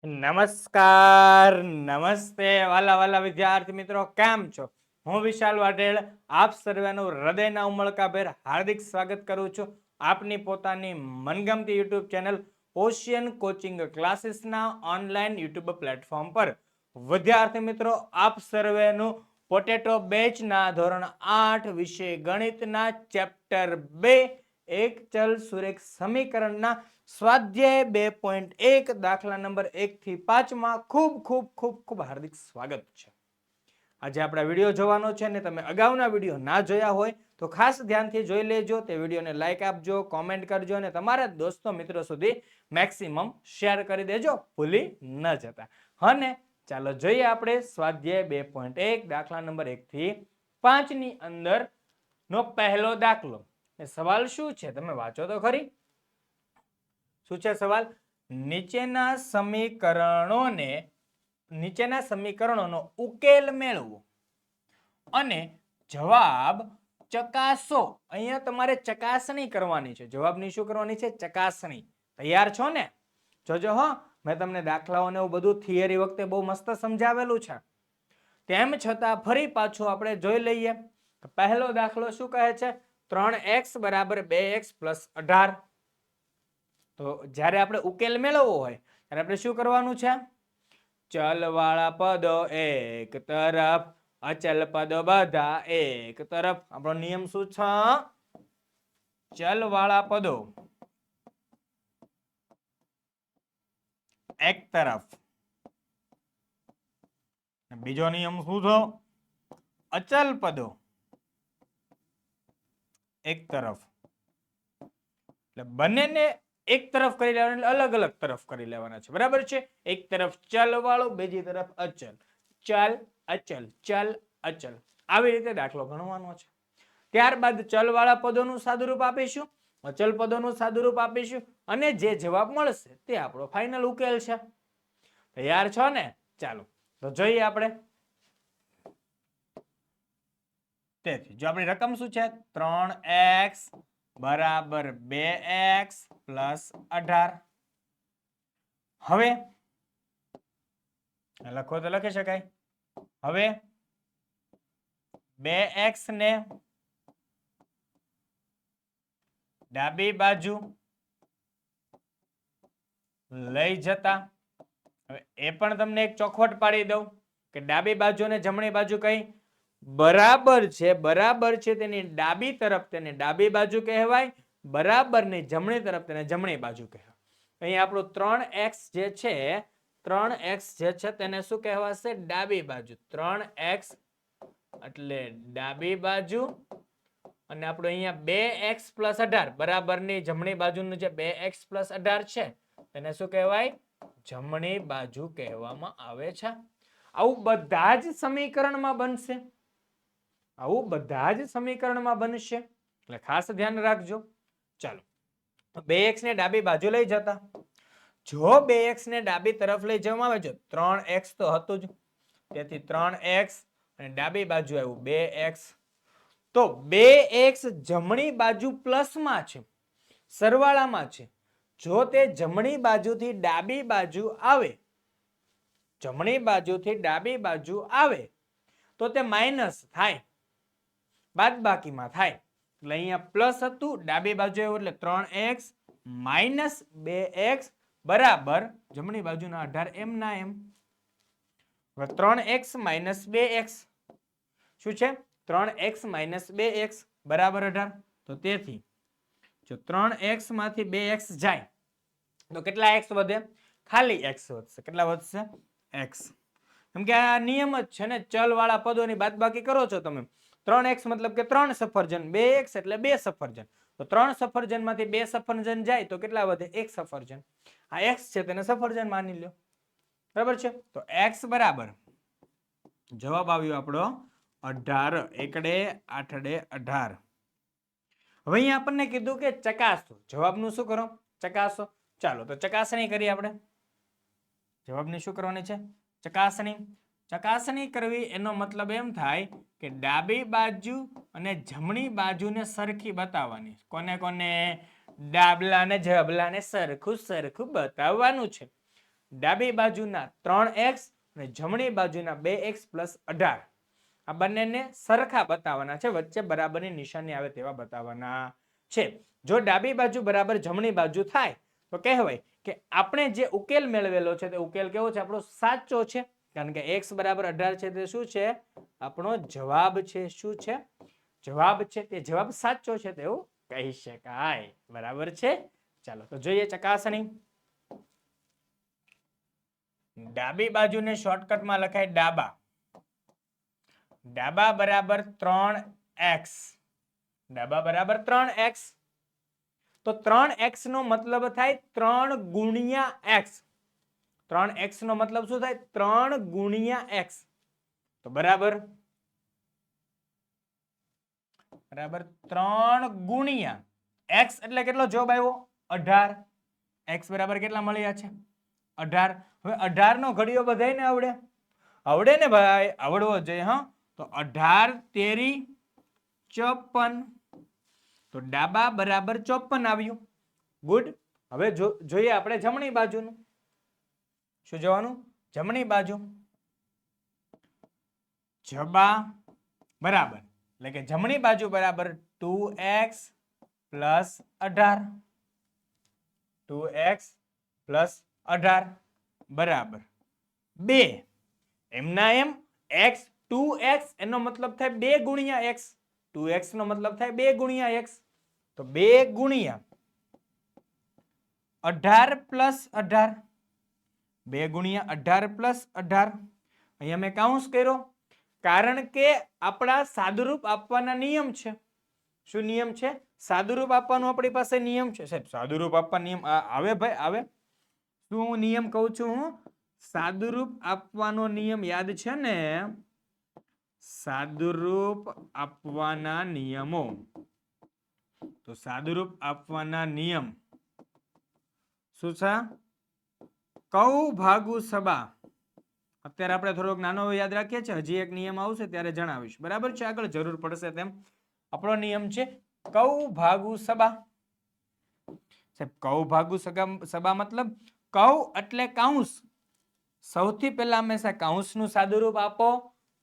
નમસ્કાર નમસ્તે વાલા વાલા વિદ્યાર્થી મિત્રો, કેમ છો? હું વિશાલ વાઢેલ આપ સર્વેનું હૃદયના ઉમળકાભેર હાર્દિક સ્વાગત કરું છું આપની પોતાની મનગમતી યુટ્યુબ ચેનલ ઓશિયન કોચિંગ ક્લાસીસના ઓનલાઈન યુટ્યુબ પ્લેટફોર્મ પર. વિદ્યાર્થી મિત્રો, આપ સર્વેનું પોટેટો બેચના ધોરણ 8 વિષય ગણિતના ચેપ્ટર 2 એક ચલ સુરેખ સમીકરણના સ્વાધ્યાય 2.1 દાખલા નંબર 1 થી 5 માં ખૂબ ખૂબ ખૂબ ખૂબ હાર્દિક સ્વાગત છે. આજે આપણે વિડીયો જોવાનો છે ને તમે અગાઉના વિડીયો ના જોયા હોય તો ખાસ ધ્યાનથી જોઈ લેજો. તે વિડીયોને લાઈક આપજો, કોમેન્ટ કરજો અને તમારા દોસ્તો મિત્રો સુધી મેક્સિમમ શેર કરી દેજો, ભૂલી ન જતા. અને ચાલો જોઈએ આપણે સ્વાધ્યાય 2.1 દાખલા નંબર 1 થી 5 ની અંદર નો પહેલો દાખલો. સવાલ શું છે તમે વાંચો તો ખરી. શું છે સવાલ? નીચેના સમીકરણોનો ઉકેલ મેળવો અને જવાબ ચકાસો. અહીંયા તમારે ચકાસણી કરવાની છે. જવાબની શું કરવાની છે? ચકાસણી. તૈયાર છો ને? જોજો હો, મેં તમને દાખલાઓને એવું બધું થિયરી વખતે બહુ મસ્ત સમજાવેલું છે. તેમ છતાં ફરી પાછું આપણે જોઈ લઈએ. પહેલો દાખલો શું કહે છે? 3x બરાબર 2x પ્લસ 18. તો જ્યારે આપણે ઉકેલ મેળવવો હોય ત્યારે આપણે શું કરવાનું છે? ચલ વાળા પદો એક તરફ, અચલ પદો બધા એક તરફ. આપણો નિયમ શું છે? ચલ વાળા પદો એક તરફ. બીજો નિયમ શું છે? અચલ પદો એક તરફ. એટલે બંનેને એક તરફ કરી લેવાના, એટલે અલગ અલગ તરફ કરી લેવાના છે. બરાબર છે? એક તરફ ચલ વાળો, બીજી તરફ અચલ. ચલ અચલ, ચલ અચલ. આવી રીતે દાખલો ગણવાનો છે. ત્યારબાદ ચલ વાળા પદોનું સાદુરૂપ આપીશું, અચલ પદોનું સાદુરૂપ આપીશું અને જે જવાબ મળશે તે આપણો ફાઇનલ ઉકેલ છે. તૈયાર છો ને? ચાલો તો જોઈએ આપણે. તેથી જો આપણી રકમ શું છે? 3x બરાબર 2x પ્લસ 18. હવે લખો તો લખી શકાય. હવે 2x ને ડાબી બાજુ લઈ જતા, હવે એ પણ તમને એક ચોખવટ પાડી દઉં કે ડાબી બાજુ અને જમણી બાજુ કઈ બરાબર છે. બરાબર છે તેની ડાબી તરફ તેને ડાબી બાજુ કહેવાય, બરાબર ની જમણી તરફ તેને જમણી બાજુ કહેવાય. અહીં આપણું 3x જે છે, 3x જે છે તેને શું કહેવાશે? ડાબી બાજુ. 3x એટલે ડાબી બાજુ અને આપણું અહીંયા 2x પ્લસ 18 બરાબર ની જમણી બાજુનું જે 2x પ્લસ 18 છે તેને શું કહેવાય? જમણી બાજુ કહેવામાં આવે છે. આવું બધા જ સમીકરણમાં બનશે. આવું બધા જ સમીકરણમાં બનશે એટલે ખાસ ધ્યાન રાખજો. ચાલો, 2x ને ડાબી બાજુ લઈ જતા. જો 2x ને ડાબી તરફ લઈ જવામાં આવે છે, 3x તો હતું જ, તેથી 3x અને ડાબી બાજુ આવ્યું 2x. તો 2x જમણી બાજુ પ્લસમાં છે, સરવાળામાં છે. જો તે જમણી બાજુથી ડાબી બાજુ આવે, જમણી બાજુથી ડાબી બાજુ આવે તો તે માઇનસ થાય, બાદબાકીમાં થાય. એટલે અહીંયા પ્લસ હતું, ડાબી બાજુ આવ્યું એટલે 3x માઇનસ 2x બરાબર જમણી બાજુના 18 એમ ના એમ. હવે 3x માઇનસ 2x શું છે? 3x માઇનસ 2x બરાબર 18. તો તેથી જો 3x માંથી 2x જાય તો કેટલા x વધે? ખાલી x વધશે. કેટલા વધશે? x. કેમ કે આ નિયમ જ છે ને, ચલ વાળા પદોની બાદબાકી કરો છો તમે. 3x મતલબ કે 3 સફરજન, 2x એટલે 2 સફરજન. તો 3 સફરજન માંથી 2 સફરજન જાય તો કેટલા વધે? 1 સફરજન. આ x છે તેને સફરજન માની લો. બરાબર છે? તો x બરાબર જવાબ આવ્યો આપણો 18. એકડે 8 18. હવે અહીંયા આપણને કીધું કે ચકાસો. જવાબનું શું કરો? ચકાસો. ચાલો તો ચકાસણી કરીએ આપણે. જવાબની શું કરવાની છે? ચકાસણી. ચકાસણી કરવી એનો મતલબ એમ થાય કે ડાબી બાજુ અને જમણી બાજુને સરખી બતાવવાની. કોને કોને? ડાબલા અને જબલાને સરખું સરખું બતાવવાનું છે. ડાબી બાજુના 3x અને જમણી બાજુના 2x પ્લસ 18 આ બંનેને સરખા બતાવવાના છે, વચ્ચે બરાબરની નિશાની આવે તેવા બતાવવાના છે. જો ડાબી બાજુ બરાબર જમણી બાજુ થાય તો કહેવાય કે આપણે જે ઉકેલ મેળવેલો છે તે ઉકેલ કેવો છે, આપણો સાચો છે. કારણ કે x બરાબર 18 છે તે શું છે, આપણો જવાબ છે. શું છે? જવાબ છે. તે જવાબ સાચો છે તેવું કહી શકાય. બરાબર છે. ચાલો તો જોઈએ ચકાસણી. ડાબી બાજુને શોર્ટકટમાં લખાય ડાબા. ડાબા બરાબર 3x. ડાબા બરાબર 3x. તો 3x નો મતલબ થાય 3 ગુણ્યા x. 3x નો મતલબ શું થાય? 3 ગુણ્યા x. તો બરાબર 3 ગુણ્યા x એટલે કેટલો જવાબ આવ્યો? 18. x બરાબર કેટલા મળ્યા છે? 18. હવે 18 નો ઘડિયો બધાયને આવડે? આવડે ને ભાઈ, આવડવો જોઈએ. હા, તો 18 તેરી 54. તો ડાબા બરાબર 54 આવ્યું. ગુડ. હવે જોઈએ આપણે જમણી બાજુનું. શું જોવાનું? જમણી બાજુ. જબા બરાબર એટલે કે જમણી બાજુ બરાબર 2x પ્લસ 18. 2x પ્લસ 18 બરાબર 2. એમના એમ x 2x એનો મતલબ થાય 2 ગુણ્યા x. 2x નો મતલબ થાય 2 ગુણ્યા x. તો 2 ગુણ્યા 18 પ્લસ 18. 2 ગુણ્યા 18 પ્લસ 18. અહીંયા મેં કાઉન્સ કર્યો કારણ કે આપણા સાદુરૂપ આપવાના નિયમ છે. શું નિયમ છે? સાદુરૂપ આપવાનો આપણી પાસે નિયમ છે. સાહેબ સાદુરૂપ આપવા નિયમ આવે ભાઈ આવે. શું નિયમ કહું છું હું? સાદુરૂપ આપવાનો નિયમ યાદ છે ને? સાદુરૂપ આપવાના નિયમો. તો સાદુરૂપ આપવાના નિયમ શું છે? કૌ ભાગુ સબા. અત્યારે આપણે થોડોક નાનો યાદ રાખીએ છીએ, હજી એક નિયમ આવશે ત્યારે જણાવીશ. બરાબર છે? આગળ જરૂર પડશે તેમ. આપણો નિયમ છે કૌ ભાગુ સબા. સાહેબ કૌ ભાગુ સબા મતલબ કૌ એટલે કાઉન્સ. સૌથી પહેલા હંમેશા કાઉન્સનું સાદુરૂપ આપો,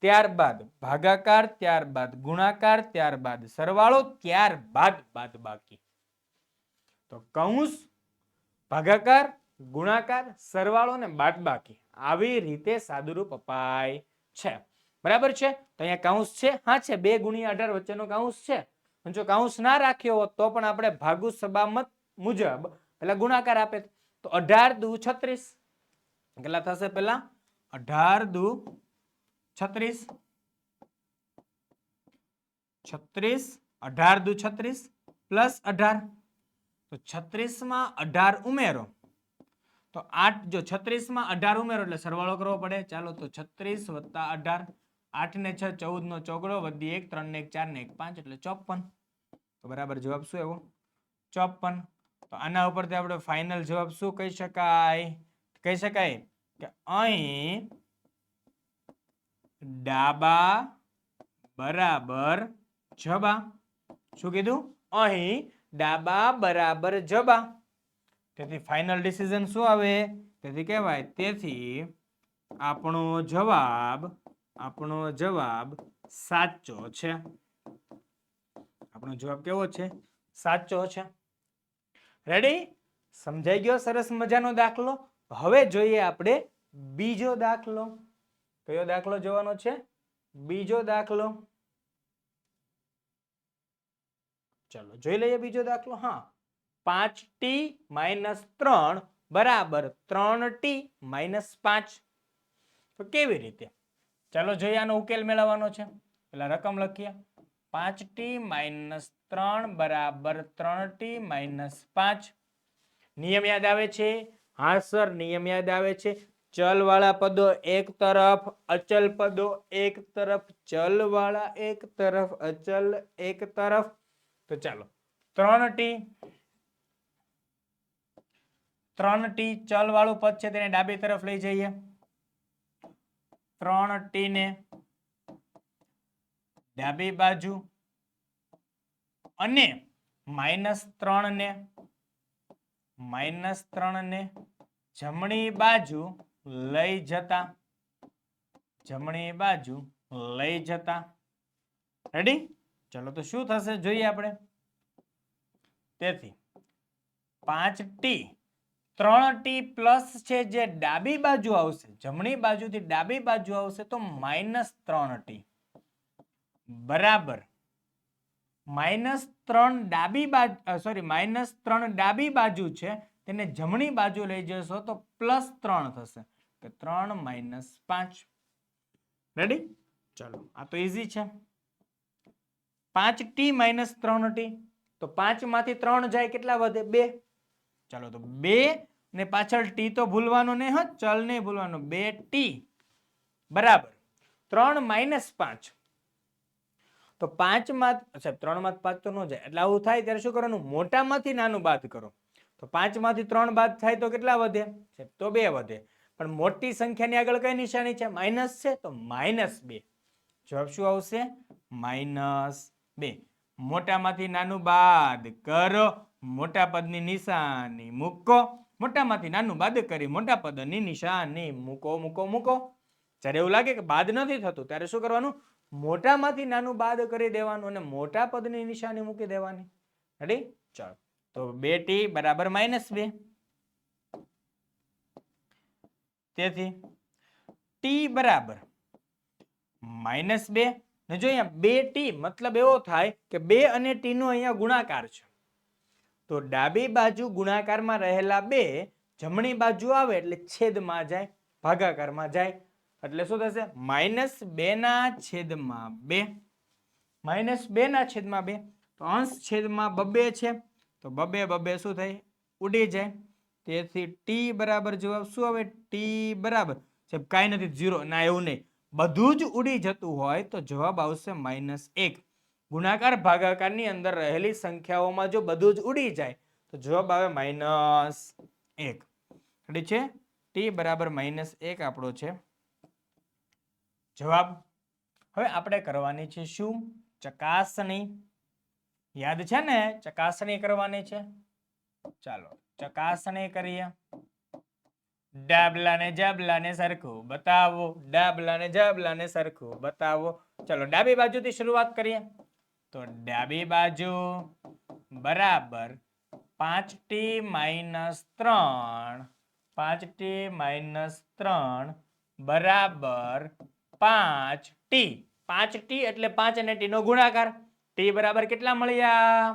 ત્યારબાદ ભાગાકાર, ત્યારબાદ ગુણાકાર, ત્યારબાદ સરવાળો, ત્યારબાદ બાદબાકી. તો કૌંસ, ભાગાકાર, ગુણાકાર, સરવાળો ને બાદબાકી આવી રીતે સાદુરૂપ અપાય છે. બરાબર છે? તો અહીંયા કૌંસ છે. હા છે, 2 ગુણ્યા 18 વચ્ચેનો કૌંસ છે. જો કૌંસ ના રાખ્યો હોત તો પણ આપણે ભાગુ સબામત મુજબ પેલા ગુણાકાર આપે. તો 18 દુ 36. કેટલા થશે? પેલા 18 દુ 36. 36 18 દુ 36 પ્લસ 18. તો 36 માં 18 ઉમેરો તો 8. જો 36 માં 18 ઉમેરો એટલે સરવાળો કરવો પડે. ચાલો તો 36 વત્તા 18. 8 ને 6 14 નો ચોગડો વધી 1 3 ને 1 4 ને 1 5 એટલે 54. તો બરાબર જવાબ શું આવ્યો? 54. તો આના ઉપરથી આપણે ફાઇનલ જવાબ શું કહી શકાય? કહી શકાય કે અહીં ડાબા બરાબર જબા. શું કીધું? અહીં ડાબા બરાબર જબા. તેથી ફાઇનલ ડિસિઝન શું આવે? તેથી કહેવાય તેથી આપણો જવાબ સાચો છે. આપણો જવાબ કેવો છે? સાચો છે. રેડી? સમજાઈ ગયો? સરસ મજાનો દાખલો. હવે જોઈએ આપણે બીજો દાખલો. કયો દાખલો જોવાનો છે? બીજો દાખલો. ચલો જોઈ લઈએ બીજો દાખલો. હા, 5t - 3 બરાબર 3t - 5. તો કેવી રીતે? ચાલો જોઈએ. આનો ઉકેલ મેળવવાનો છે. પેલા રકમ લખીએ. 5t - 3 બરાબર 3t - 5. નિયમ યાદ આવે છે? હા સર, નિયમ યાદ આવે છે. ચલ વાળા પદો એક તરફ, અચલ પદો એક તરફ, ચલ વાળા એક તરફ, અચલ એક તરફ. તો ચાલો 3t ચલ વાળું પદ છે તેને ડાબી તરફ લઈ જઈએ. 3t ને ડાબી બાજુ અને -3 ને જમણી બાજુ લઈ જતા, જમણી બાજુ લઈ જતા. રેડી? ચલો તો શું થશે જોઈએ આપણે. તેથી 5t 3t પ્લસ છે જે ડાબી બાજુ આવશે, જમણી બાજુથી ડાબી બાજુ આવશે તો -3t બરાબર -3 ડાબી બાજુ -3 ડાબી બાજુ છે તેને જમણી બાજુ લઈ જશો તો +3 થશે કે 3 - 5. રેડી? ચલો આ તો ઈઝી છે. 5t - 3t તો 5 માંથી 3 જાય કેટલા વધે? 2. ચાલો તો 2 ને પાછળ t તો ભૂલવાનું નહીં, હો ચલ નહીં ભૂલવાનું. 2t બરાબર 3 - 5 તો 5 માં સાહેબ 3 માં 5 તો ન જાય એટલે આવું થાય ત્યારે શું કરવાનું? મોટામાંથી નાનું બાદ કરો. તો 5 માંથી 3 બાદ થાય તો કેટલા વધે? તો 2 વધે. પણ મોટી સંખ્યાની આગળ કઈ નિશાની છે? માઇનસ છે તો -2. જવાબ શું આવશે? -2. મોટામાંથી નાનું બાદ કરો, મોટા પદની નિશાની મૂકો. મોટામાંથી નાનું બાદ કરી મોટા પદની નિશાની મૂકો મૂકો મૂકો. જ્યારે એવું લાગે કે બાદ નથી થતું ત્યારે શું કરવાનું? મોટામાંથી નાનું બાદ કરી દેવાનું અને મોટા પદની નિશાની મૂકી દેવાની. રેડી? ચાલો તો 2t બરાબર -2. તેથી t બરાબર -2 ને જો અહીંયા 2t મતલબ એવો થાય કે 2 અને t નો અહીંયા ગુણાકાર છે. તો ડાબી બાજુ ગુણાકારમાં રહેલા 2 જમણી બાજુ આવે એટલે છેદમાં જાય, ભાગાકારમાં જાય. એટલે શું થશે? -2 ના છેદમાં 2. -2 ના છેદમાં 2 તો અંશ છેદમાં 2 છે તો 2 શું થાય? ઉડી જાય. તેથી t બરાબર જવાબ શું આવે? t બરાબર સાહેબ કાંઈ નથી 0 ના એવું નહીં, બધું જ ઉડી જતું હોય તો જવાબ આવશે -1. ગુણાકાર ભાગાકારની અંદર રહેલી સંખ્યાઓમાં જો બધું જ ઉડી જાય તો જવાબ આવે -1. રેડી છે? t બરાબર -1 આપણો છે જવાબ. હવે આપણે કરવાની છે શું? ચકાસણી. યાદ છે ને? ચકાસણી કરવાની છે. ચાલો ચકાસણી કરીએ. ડાબલા ને જબલા ને સરખું બતાવો, ડાબલા ને જબલા ને સરખું બતાવો. ચલો ડાબી બાજુથી શરૂઆત કરીએ. તો ડાબી બાજુ બરાબર 5t - 3, 5t - 3 બરાબર 5t. 5t એટલે 5 અને t નો ગુણાકાર. t બરાબર કેટલા મળ્યા?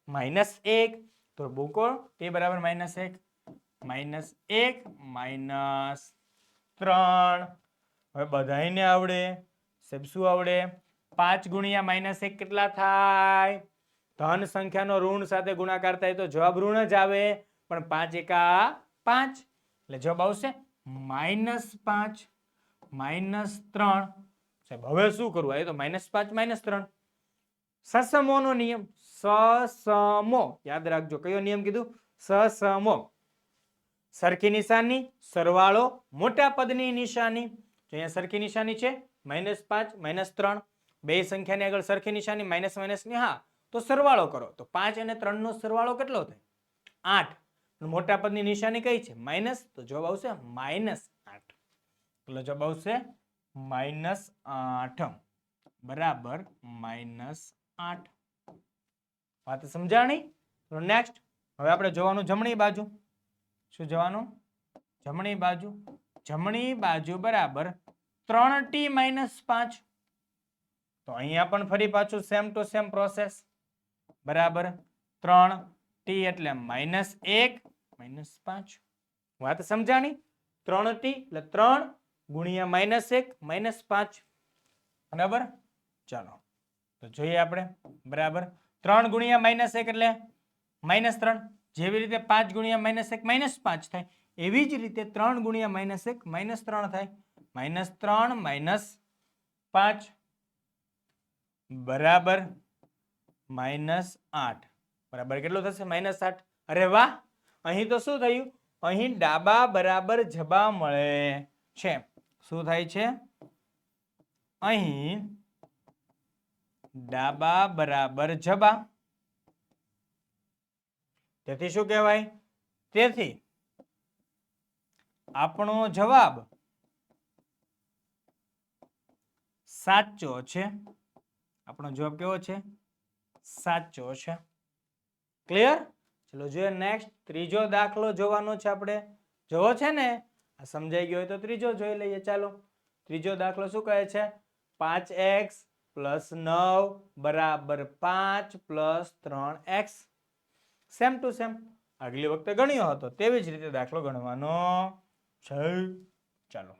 -1. તો મૂકો t બરાબર -1. -1 - 3. હવે બધાયને આવડે. સાહેબ શું આવડે? 5 ગુણ્યા -1 કેટલા થાય? ધન સંખ્યાનો ઋણ સાથે ગુણાકાર થાય તો જવાબ ઋણ જ આવે. પણ 5 એકા 5 એટલે જવાબ આવશે -5 -3. સાહેબ હવે શું કરવું? એ તો -5 -3. સસમોનો નિયમ. સસમો યાદ રાખજો. કયો નિયમ કીધું? સસમો. સરખી નિશાની સરવાળો મોટા પદની નિશાની. તો અહીંયા સરખી નિશાની છે -5 -3. બે સંખ્યાની આગળ સરખી નિશાની માઇનસ માઇનસની. હા તો સરવાળો કરો તો 5 અને 3 નો સરવાળો કેટલો થાય? 8. મોટા પદની નિશાની કઈ છે? માઇનસ. તો જવાબ આવશે -8. એટલે જવાબ આવશે -8 બરાબર -8. વાત સમજાણી? નેક્સ્ટ હવે આપણે જોવાનું જમણી બાજુ. શું જોવાનું? જમણી બાજુ. જમણી બાજુ બરાબર 3t - 5. તો અહીંયા પણ ફરી પાછું સેમ ટુ સેમ પ્રોસેસ. બરાબર 3t એટલે -1 -5. વાત સમજાણી? 3t એટલે 3 ગુણ્યા -1 -5. બરાબર? ચાલો તો જોઈએ આપણે. બરાબર 3 ગુણ્યા -1 એટલે -3. જેવી રીતે 5 ગુણ્યા -1 -5 થાય એવી જ રીતે 3 ગુણ્યા -1 -3 થાય. -3 -5 બરાબર -8. બરાબર કેટલું થશે? -8. અરે વાહ! અહીં તો શું થયું? અહીં ડાબા બરાબર જબા મળે છે. શું થાય છે? અહીં ડાબા બરાબર જબા. તેથી શું કહેવાય? તેથી આપણો જવાબ સાચો છે. આપણો જવાબ કેવો છે? સાચો છે. ક્લિયર? ચલો જોઈએ નેક્સ્ટ ત્રીજો દાખલો જોવાનો છે આપણે. જોવો છે ને? આ સમજાઈ ગયો હોય તો ત્રીજો જોઈ લઈએ. ચાલો ત્રીજો દાખલો શું કહે છે? 5x + 9 = 5 + 3x. Same to same આગલી વખતે ગણ્યો હતો તેવી જ રીતે દાખલો ગણવાનો છે. ચાલો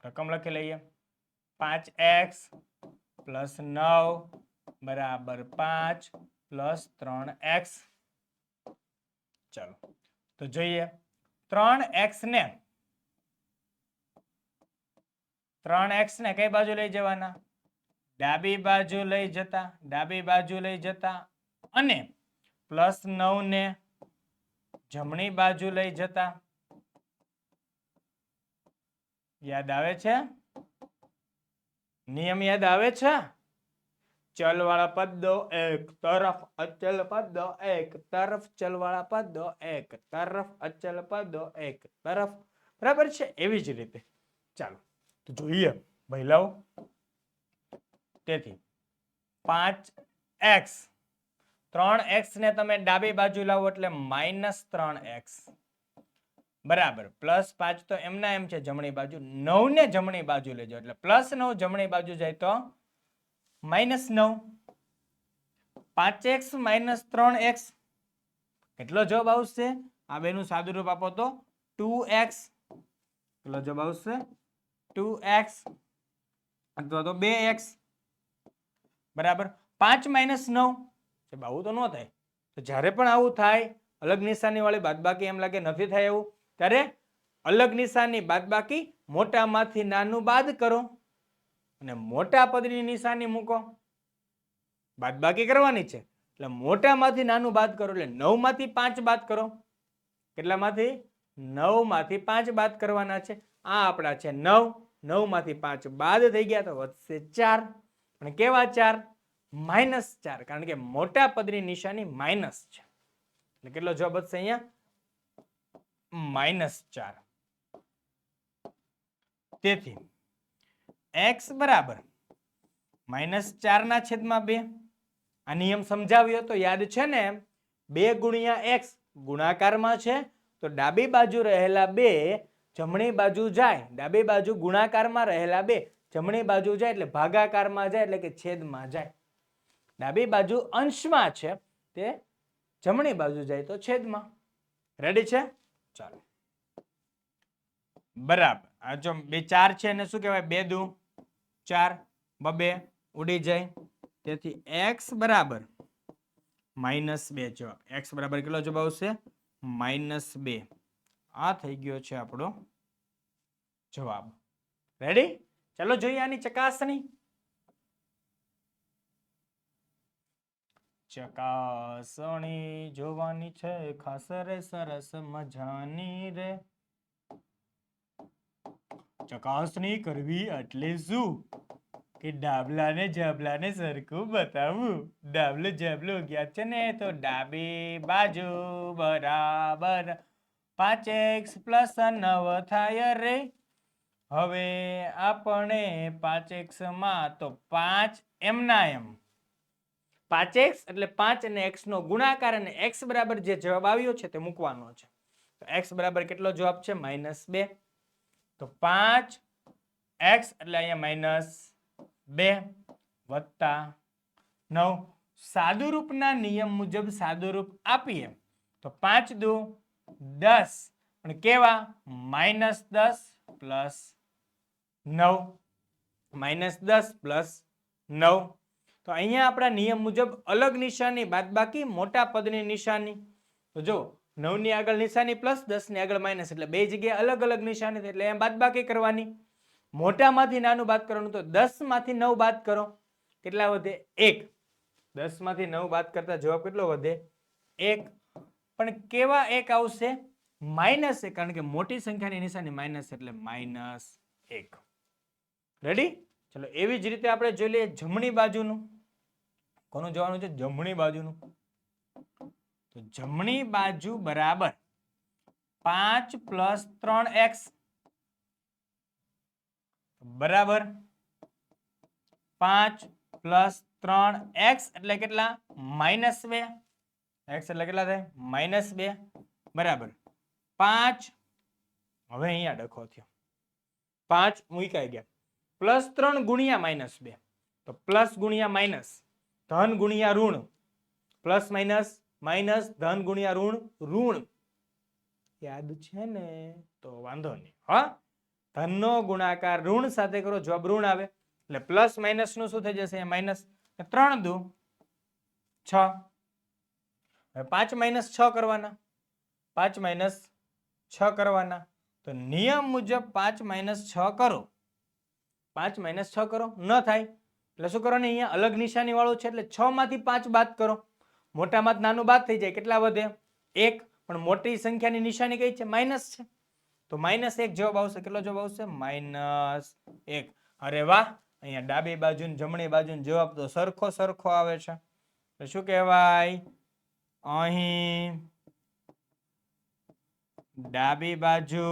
રકમ લખી લઈએ. 5x + 9 = 5 + 3x. ચાલો તો જોઈએ 3x ને કઈ બાજુ લઈ જવાના? ડાબી બાજુ લઈ જતા અને +9 ને જમણી બાજુ લઈ જતા. યાદ આવે છે? નિયમ યાદ આવે છે? ચલ વાળા પદો એક તરફ, અચલ પદો એક તરફ, ચલ વાળા પદો એક તરફ, અચલ પદો એક તરફ. બરાબર છે? એવી જ રીતે ચાલો તો જોઈએ ભઈલાઓ. તેથી 5x 3x ને તમે ડાબી બાજુ લાવો એટલે -3x બરાબર +5 તો એમના એમ છે જમણી બાજુ. 9 ને જમણી બાજુ લેજો એટલે +9 જમણી બાજુ જાય તો -9. 5x - 3x કેટલો જવાબ આવશે? આ બેનું સાદું રૂપ આપો તો 2x. કેટલો જવાબ આવશે? 2x અથવા તો 2x. બરાબર 5 - 9 આવું તો ન થાય. તો જ્યારે પણ આવું થાય અલગ નિશાની વાળી બાદબાકી એમ લાગે નથી થાય એવું ત્યારે અલગ નિશાની બાદબાકી મોટામાંથી નાનું બાદ કરો અને મોટા પદની નિશાની મૂકો. બાદબાકી કરવાની છે એટલે મોટામાંથી નાનું બાદ કરો એટલે 9 માંથી 5 બાદ કરો. કેટલામાંથી? 9 માંથી 5 બાદ કરવાના છે. આ આપણા છે 9. 9 માંથી 5 બાદ થઈ ગયા તો વધશે 4. પણ કેવા 4? -4 કારણ કે મોટા પદની નિશાની માઇનસ છે એટલે કેટલો જવાબ વધશે અહીંયા? -4. તેથી x બરાબર -4/2. આ નિયમ સમજાવ્યો તો યાદ છે ને? 2 × x ગુણાકારમાં છે તો ડાબી બાજુ રહેલા 2 જમણી બાજુ જાય. ડાબી બાજુ ગુણાકારમાં રહેલા 2 જમણી બાજુ જાય એટલે ભાગાકારમાં જાય એટલે કે છેદમાં જાય. ડાબી બાજુ અંશમાં છે તે જમણી બાજુ જાય તો છેદમાં. રેડી છે? ચાલો બરાબર. આ જો 2 4 છે એને શું કહેવાય? 2 દુ 4 2 ઉડી જાય. તેથી x બરાબર -2 જવાબ. x બરાબર કેટલો જવાબ આવશે? -2. આ થઈ ગયો છે આપણો જવાબ. રેડી? ચાલો જોઈએ આની ચકાસણી. ચકાસણી જોવાની છે ખાસ રે સરસ મજાની રે. ચકાસણી કરવી એટલે શું? કે ડાબલાને જબલાને સરખું બતાવવું. ડાબલો જબલો ગયા છે ને તો ડાબી બાજુ બરાબર 5x + 9 થાય રે. હવે આપણે 5x માં તો 5 એમના એમ 5x એટલે 5 અને x નો ગુણાકાર અને x બરાબર જે જવાબ આવ્યો છે તે મૂકવાનો છે. તો x બરાબર કેટલો જવાબ છે? -2. તો 5x એટલે અહીંયા -2 વત્તા 9. સાદુરૂપના નિયમ મુજબ સાદુરૂપ આપીએ તો 5 દુ 10 પણ કેવા? -10 + 9 -10 + 9. તો અહીંયા આપણા નિયમ મુજબ અલગ નિશાની બાદબાકી મોટા પદની નિશાની. તો જો 9 ની આગળ નિશાની પ્લસ 10 ની આગળ માઇનસ એટલે બે જગ્યાએ અલગ અલગ નિશાની એટલે અહીંયા બાદબાકી કરવાની. મોટામાંથી નાનું બાદ કરવાનું તો 10 માંથી 9 બાદ કરો. કેટલા વધે? 1. 10 માંથી 9 બાદ કરતા જવાબ કેટલો વધે? 1. પણ કેવા 1 આવશે? -1 કારણ કે મોટી સંખ્યાની નિશાની માઇનસ એટલે -1. રેડી? ચલો એવી જ રીતે આપણે જોઈ લઈએ જમણી બાજુનું. કોનું જોવાનું છે? જમણી બાજુનું. તો જમણી બાજુ બરાબર 5 + 3x બરાબર 5 પ્લસ 3x એટલે કેટલા -2 x એટલે કેટલા થાય -2 બરાબર 5 હવે અહીંયા ડખો થયો 5 મૂકાઈ ગયા +3 ગુણ્યા -2 તો પ્લસ ગુણ્યા માઇનસ ધન ગુણ્યા ઋણ પ્લસ માઇનસ માઇનસ ધન ગુણ્યા ઋણ ઋણ યાદ છે ને તો વાંધો નહીં હા ધનનો ગુણાકાર ઋણ સાથે કરો જવાબ ઋણ આવે એટલે પ્લસ માઇનસ નું શું થઈ જશે માઇનસ 3 દુ 6 હવે 5 - 6 કરવાના 5 - 6 કરવાના તો નિયમ મુજબ 5 - 6 કરો 5 - 6 કરો ન થાય એટલે શું કરો ને અહીંયા અલગ નિશાની વાળું છે એટલે 6 માંથી 5 બાદ કરો મોટામાં નાનું બાદ થઈ જાય કેટલા વધે 1 પણ મોટી સંખ્યાની નિશાની કઈ છે માઇનસ છે તો -1 જવાબ આવશે કેટલો જવાબ આવશે -1 અરે વાહ અહીંયા ડાબી બાજુ ને જમણી બાજુ જવાબ તો સરખો આવે છે તો શું કહેવાય અહીં ડાબી બાજુ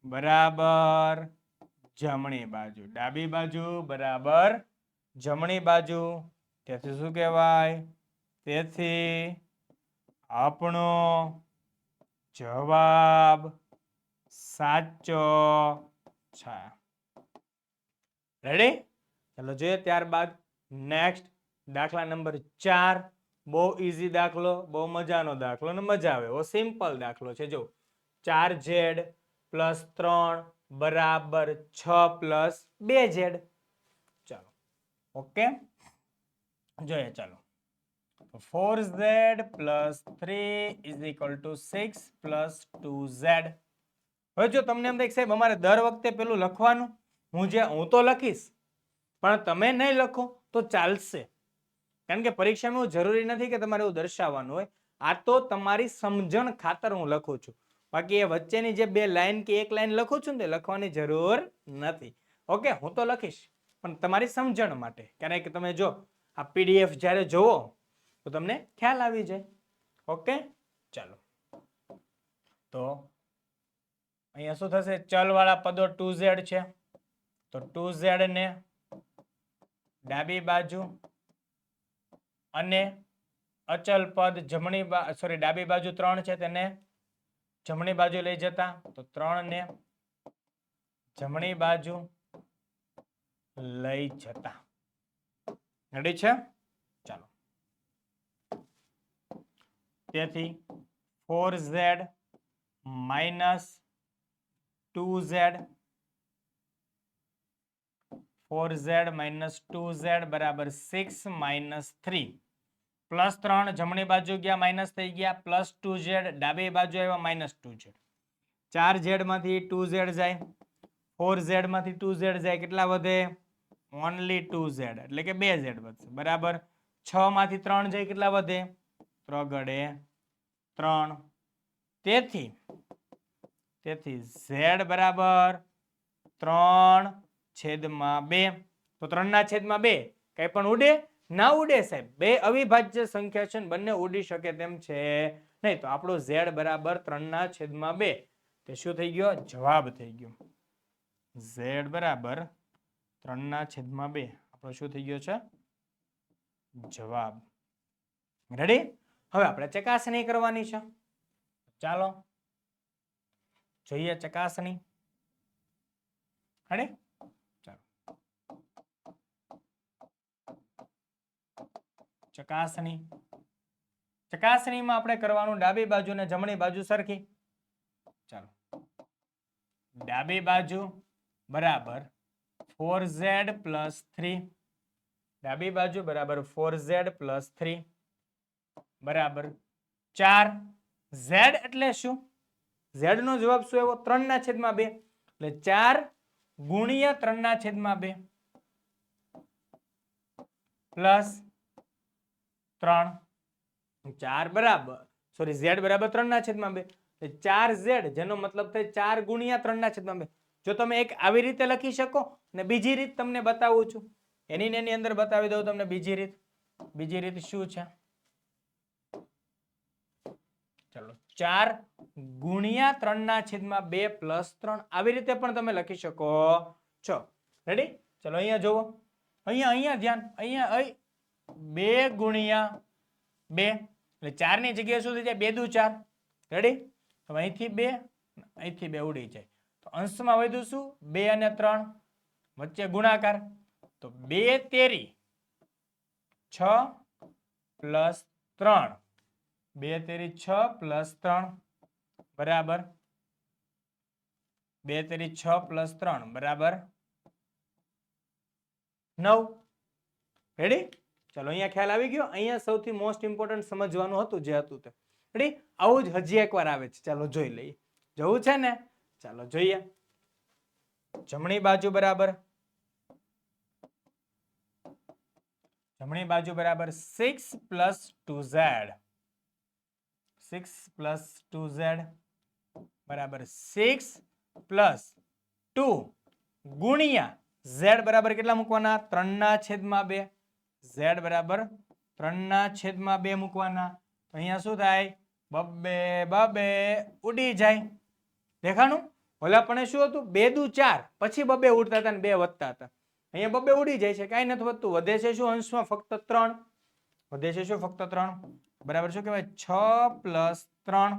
બરાબર જમણી બાજુ ડાબી બાજુ બરાબર જમણી બાજુ તેથી શું કહેવાય તેથી આપણો જવાબ સાચો છે રેડી ચલો જોઈએ ત્યારબાદ નેક્સ્ટ દાખલા નંબર 4 બહુ ઈઝી દાખલો બહુ મજાનો દાખલો ને મજા આવે ઓ સિમ્પલ દાખલો છે જો 4z + 3 બરાબર 6 + 2z ચાલો ઓકે જોઈએ ચાલો 4z + 3 = 6 + 2z હવે જો તમને એમ થાય સાહેબ અમારે દર વખતે પેલું લખવાનું હું તો લખીશ પણ તમે નહીં લખો તો ચાલશે કારણ કે પરીક્ષામાં એવું જરૂરી નથી કે તમારે એવું દર્શાવવાનું હોય આ તો તમારી સમજણ ખાતર હું લખું છું બાકી એ વચ્ચેની જે બે લાઈન કે એક લાઈન લખું છું ને તે લખવાની જરૂર નથી ઓકે હું તો લખીશ પણ તમારી સમજણ માટે કારણ કે તમે જો આ પીડીએફ જ્યારે જોવો તો તમને ખ્યાલ આવી જાય ઓકે ચાલો તો અહીંયા શું થશે ચલવાળા પદો 2z છે તો 2z ને ડાબી બાજુ અને અચલ પદ ડાબી બાજુ 3 છે તેને જમણી બાજુ લઈ જતા તો 3 ને જમણી બાજુ લઈ જતા રેડી છે ચાલો તેથી 4z - 2z 4z - 2z બરાબર 6 - 3 +3 જમણી બાજુ ગયા માઇનસ થઈ ગયા +2z ડાબી બાજુ આવ્યા -2z 4z માંથી 2z જાય 4z માંથી 2z જાય કેટલા વધે ઓન્લી 2z એટલે કે 2z વધશે બરાબર 6 માંથી 3 જાય કેટલા વધે 3 * 3 તેથી z બરાબર 3/2 તો 3/2 કઈ પણ ઉડે ના ઉડે સાહેબ બે અવિભાજ્ય સંખ્યા છે બંને ઉડી શકે તેમ છે નહીં તો આપણો z બરાબર 3/2 તે શું થઈ ગયો જવાબ થઈ ગયો z બરાબર 3/2 આપણો શું થઈ ગયો છે જવાબ રેડી હવે આપણે ચકાસણી કરવાની છે ચાલો જોઈએ ચકાસણી રેડી ચકાસણીમાં આપણે કરવાનું ડાબી બાજુ અને જમણી બાજુ સરખી ચાલો ડાબી બાજુ બરાબર 4z + 3 ડાબી બાજુ બરાબર 4z + 3 બરાબર 4 z એટલે શું z નો જવાબ શું આવ્યો 3/2 એટલે 4 ગુણ્યા 3/2 પ્લસ 3 4 બરાબર સોરી z બરાબર 3/2 4z જેનો મતલબ થાય 4 ગુણ્યા 3/2 જો તમે એક આવી રીતે લખી શકો ને બીજી રીત તમને બતાવું છું એની અંદર બતાવી દઉં તમને બીજી રીત શું છે ચલો 4 ગુણ્યા 3/2 પ્લસ 3 આવી રીતે પણ તમે લખી શકો 6. રેડી? ચલો અહીંયા જુઓ, અહીંયા ધ્યાન, અહીંયા 2 ગુણ્યા 2 એટલે 4 ની જગ્યાએ શું થઈ જાય? 2 દુ 4. રેડી? તો અહીંથી 2, અહીંથી 2 ઉડી જાય. તો અંશમાં વધ્યું શું? 2 અને 3 વચ્ચે ગુણાકાર. તો 2 તેરી 6 પ્લસ 3, 2 તેરી 6 પ્લસ 3 બરાબર 2 તેરી 6 પ્લસ 3 બરાબર 9. રેડી? ચલો અહીંયા ખ્યાલ આવી ગયો. અહીંયા સૌથી મોસ્ટ ઇમ્પોર્ટન્ટ સમજવાનું હતું જે હતું તે. રેડી? આવું જ હજી એકવાર આવે છે. ચાલો જોઈ લઈએ. જોવું છે ને? ચાલો જોઈએ. જમણી બાજુ બરાબર 6 પ્લસ 2z. 6 પ્લસ 2z બરાબર 6 પ્લસ 2 ગુણ્યા z બરાબર કેટલા મૂકવાના? 3/2. z બરાબર 3/2 મૂકવાના. તો અહીંયા શું થાય? બબે ઉડી જાય. દેખાણું? ઓલા પણ શું હતું? 2 દુ 4 પછી બબે ઉડતા હતા ને 2 વધતા હતા. અહીંયા બબે ઉડી જાય છે, કાંઈ નથી વધતું. વધે છે શું? અંશમાં ફક્ત 3. વધે છે શું? ફક્ત 3. બરાબર શું કહેવાય? 6 પ્લસ 3.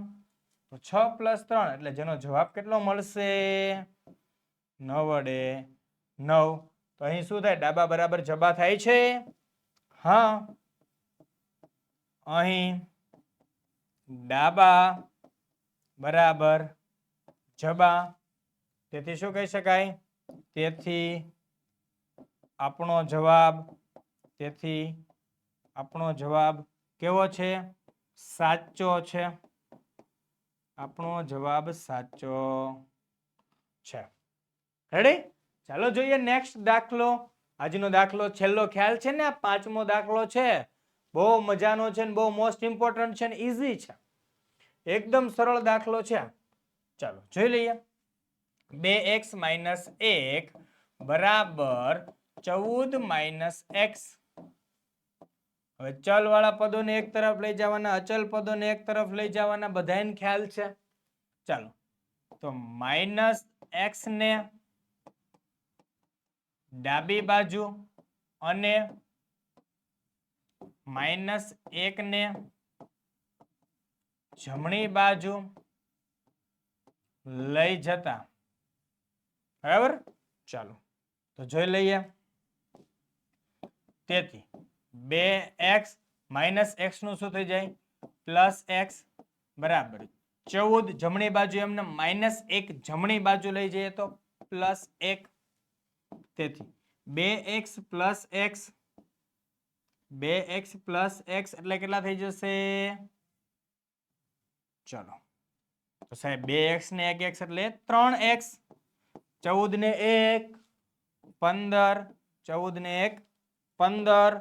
તો 6 પ્લસ 3 એટલે જેનો જવાબ કેટલો મળશે? 9 વડે 9. તો અહીં શું થાય? ડાબા બરાબર જબા થાય છે? હા, અહીં ડાબા બરાબર જબા. તેથી શું કહી શકાય? તેથી આપણો જવાબ કેવો છે? સાચો છે. આપણો જવાબ સાચો છે. રેડી? ચાલો જોઈએ નેક્સ્ટ દાખલો. આજનો દાખલો છેલ્લો ખ્યાલ છે ને? આ 5મો દાખલો છે. બહુ મજાનો છે ને બહુ મોસ્ટ ઇમ્પોર્ટન્ટ છે ને ઈઝી છે. એકદમ સરળ દાખલો છે. ચાલો જોઈ લઈએ. 2x - 1 બરાબર 14 - x. હવે ચલ વાળા પદોને એક તરફ લઈ જવાના, અચલ પદોને એક તરફ લઈ જવાના, બધાને ખ્યાલ છે. ચાલો તો -x ને ડાબી બાજુ અને -1 ને જમણી બાજુ લઈ જતા. બરાબર? ચાલો તો જોઈ લઈએ. તેથી 2x - x નું શું થઈ જાય? +x બરાબર 14 જમણી બાજુ એમને -1 જમણી બાજુ લઈ જઈએ તો +1. તેથી 2x + x 2x + x એટલે કેટલા થઈ જશે? ચલો તો સાહેબ 2x ને 1x એટલે 3x. 14 ને 1 15, 14 ને 1 15,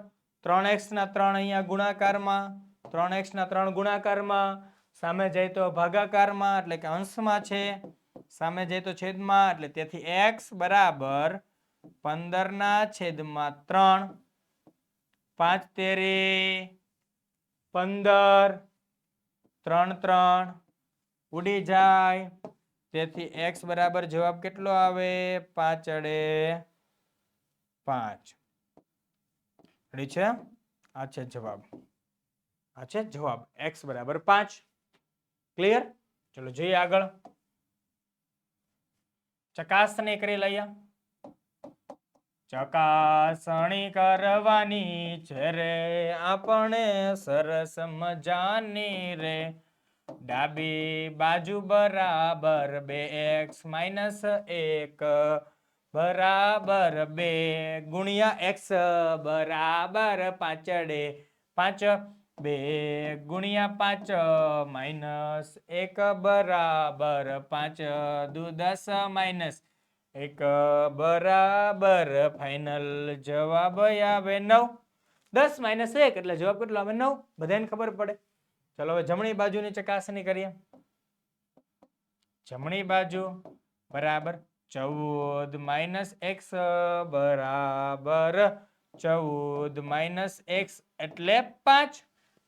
3x ના 3 અહીંયા ગુણાકારમાં, 3x ના 3 ગુણાકારમાં, સામે જાય તો ભાગાકારમાં એટલે કે અંશમાં છે, સામે જાય તો છેદમાં એટલે તેથી x બરાબર 15/3. 5 તેરી 15, 3 3 ઉડી જાય. તેથી x બરાબર જવાબ કેટલો આવે? 5 અડે 5. રેડી છે? આ છે જવાબ. આ છે જવાબ. x બરાબર 5. ક્લિયર? ચલો જોઈએ આગળ. ચકાસણી કરી લઈએ. ચકાસણી કરવાની છે રે આપણે સરસ મજાની રે. ડાબી બાજુ બરાબર 2x - 1 બરાબર 2 ગુણ્યા x બરાબર 5 અડે 5. 2 ગુણ્યા 5 - 1 બરાબર 5 દુ 10 - 1 બરાબર ફાઇનલ જવાબ આવે 9. 10 - 1 એટલે જવાબ કેટલો આવે? 9. બધાને ખબર પડે. ચલો હવે જમણી બાજુની ચકાસણી કરીએ. જમણી બાજુ બરાબર 14 - x બરાબર 14 - x એટલે 5.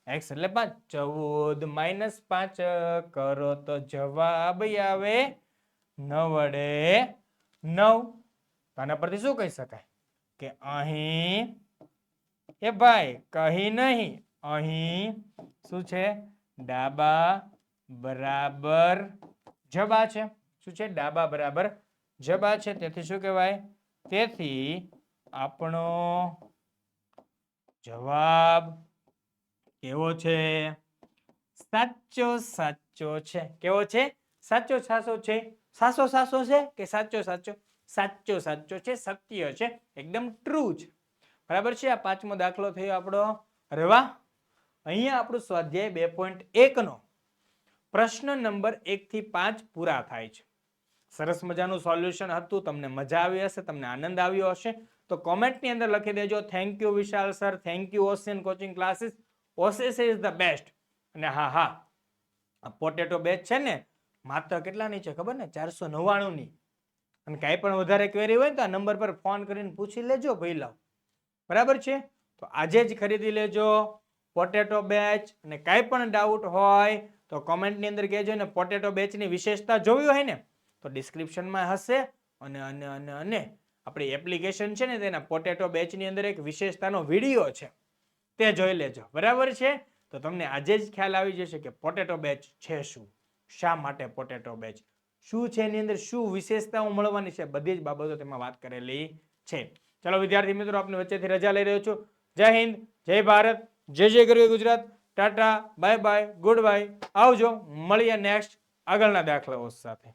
x એટલે 5. 14 - 5 કરો તો જવાબ આવે 9 વડે 9. તો આના પરથી શું કહી શકાય કે અહીં એ ભાઈ કહી નહીં, અહીં શું છે ડાબા બરાબર જબા છે. શું છે ડાબા બરાબર જબા છે. તેથી શું કહેવાય, તેથી આપણો જવાબ કેવો છે, સાચો સાચો છે. કેવો છે, સાચો સાચો છે. સાચો સાચો છે કે સાચો સાચો, સાચો સાચો છે, સત્ય છે, એકદમ ટ્રુ છે. બરાબર છે. આ પાંચમો દાખલો થયો આપણો. અરે વાહ, અહીંયા આપણું સ્વાધ્યાય 2.1 નો પ્રશ્ન નંબર 1 થી 5 પૂરા થાય છે. સરસ મજાનું સોલ્યુશન હતું. તમને મજા આવી હશે, તમને આનંદ આવ્યો હશે તો કોમેન્ટની અંદર લખી દેજો thank you Vishal sir, thank you Ocean Coaching Classes, OCC is the best. અને હા, પોટેટો બેચ છે ને માત્ર કેટલાની છે ખબર ને, 499 ની. અને કાંઈ પણ વધારે ક્વેરી હોય તો આ નંબર પર ફોન કરીને પૂછી લેજો ભાઈ લાવ. બરાબર છે. તો આજે જ ખરીદી લેજો પોટેટો બેચ. અને કાંઈ પણ ડાઉટ હોય તો કોમેન્ટની અંદર કહેજો. ને પોટેટો બેચની વિશેષતા જોવી હોય ને તો ડિસ્ક્રિપ્શનમાં હશે. અને આપણી એપ્લિકેશન છે ને તેના પોટેટો બેચની અંદર એક વિશેષતાનો વિડીયો છે, તે જોઈ લેજો. બરાબર છે. તો તમને આજે જ ખ્યાલ આવી જશે કે પોટેટો બેચ છે શું, શા માટે પોટેટો બેચ, શું છે એની અંદર, શું વિશેષતાઓ મળવાની છે, બધી જ બાબતો તેમાં વાત કરેલી છે. ચલો વિદ્યાર્થી મિત્રો, આપની વચ્ચેથી રજા લઈ રહ્યો છું. જય હિન્દ, જય ભારત, જય જય ગરવી Gujarat. Tata, bye bye, goodbye, આવજો. મળીએ નેક્સ્ટ આગળના દાખલાઓ સાથે.